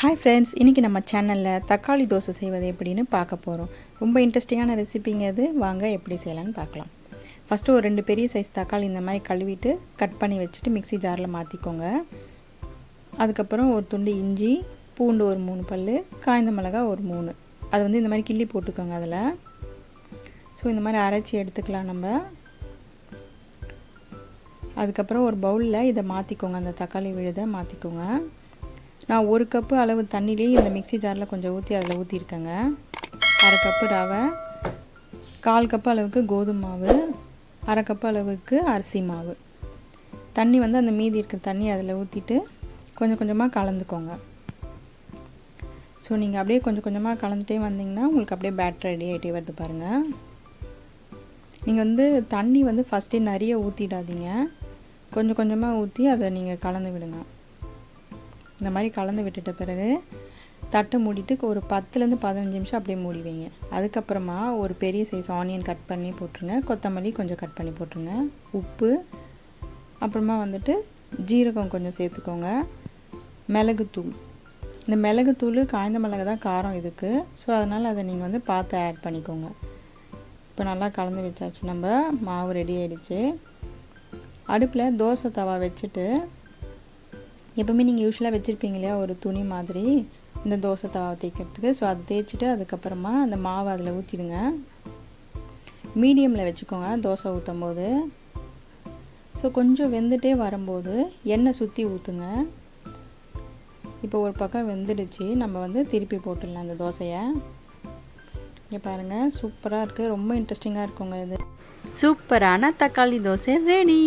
Hi friends, இன்றைக்கி நம்ம சேனலில் தக்காளி தோசை செய்வது எப்படின்னு பார்க்க போகிறோம். ரொம்ப இன்ட்ரெஸ்டிங்கான ரெசிபிங்க அது. வாங்க எப்படி செய்யலான்னு பார்க்கலாம். ஃபஸ்ட்டு ஒரு 2 பெரிய சைஸ் தக்காளி இந்த மாதிரி கழுவிட்டு கட் பண்ணி வச்சுட்டு மிக்ஸி ஜாரில் மாற்றிக்கோங்க. அதுக்கப்புறம் ஒரு துண்டு இஞ்சி, பூண்டு ஒரு 3 பல், காய்ந்த மிளகாய் ஒரு 3, அது வந்து இந்த மாதிரி கிள்ளி போட்டுக்கோங்க அதில். ஸோ இந்த மாதிரி அரைச்சி எடுத்துக்கலாம் நம்ம. அதுக்கப்புறம் ஒரு பவுலில் இதை மாற்றிக்கோங்க, அந்த தக்காளி விழுதை மாற்றிக்கோங்க. நான் 1 கப்பு அளவு தண்ணியிலே இந்த மிக்ஸி ஜாரில் கொஞ்சம் ஊற்றி அதில் ஊற்றிருக்கேங்க. 1/2 கப்பு ரவை, 1/4 கப்பு அளவுக்கு கோதுமை மாவு, 1/2 கப்பு அளவுக்கு அரிசி மாவு. தண்ணி வந்து அந்த மீதி இருக்கிற தண்ணி அதில் ஊற்றிட்டு கொஞ்சம் கொஞ்சமாக கலந்துக்கோங்க. ஸோ நீங்கள் அப்படியே கொஞ்சம் கொஞ்சமாக கலந்துகிட்டே வந்தீங்கன்னா உங்களுக்கு அப்படியே பேட்டர் ரெடி ஆகிட்டே வருது பாருங்கள். நீங்கள் வந்து தண்ணி வந்து ஃபஸ்ட்டே நிறைய ஊற்றிடாதீங்க, கொஞ்சம் கொஞ்சமாக ஊற்றி அதை நீங்கள் கலந்து விடுங்க. இந்த மாதிரி கலந்து விட்டுட்ட பிறகு தட்டை மூடிட்டு ஒரு 10லேருந்து 15 நிமிஷம் அப்படியே மூடி வைங்க. அதுக்கப்புறமா ஒரு பெரிய சைஸ் ஆனியன் கட் பண்ணி போட்டுருங்க, கொத்தமல்லி கொஞ்சம் கட் பண்ணி போட்டுருங்க, உப்பு, அப்புறமா வந்துட்டு ஜீரகம் கொஞ்சம் சேர்த்துக்கோங்க, மிளகுத்தூள். இந்த மிளகுத்தூள் காய்ந்த மிளகு தான் காரம் இதுக்கு. ஸோ அதனால் அதை நீங்கள் வந்து பார்த்து ஆட் பண்ணிக்கோங்க. இப்போ நல்லா கலந்து வச்சாச்சு, நம்ம மாவு ரெடி ஆகிடுச்சு. அடுப்பில் தோசை தவா வச்சுட்டு, எப்போவுமே நீங்கள் யூஸ்வலாக வச்சுருப்பீங்க இல்லையா ஒரு துணி மாதிரி இந்த தோசை தவாவை தேய்க்கிறதுக்கு. ஸோ அதை தேய்ச்சிட்டு அதுக்கப்புறமா அந்த மாவை அதில் ஊற்றிடுங்க. மீடியமில் வச்சுக்கோங்க தோசை ஊற்றும் போது. ஸோ கொஞ்சம் வெந்துட்டே வரும்போது எண்ணெய் சுற்றி ஊற்றுங்க. இப்போ ஒரு பக்கம் வெந்துடுச்சு, நம்ம வந்து திருப்பி போட்டுடலாம் அந்த தோசையை. இங்கே பாருங்கள், சூப்பராக இருக்குது, ரொம்ப இன்ட்ரெஸ்டிங்காக இருக்குங்க இது. சூப்பரான தக்காளி தோசை ரெடி.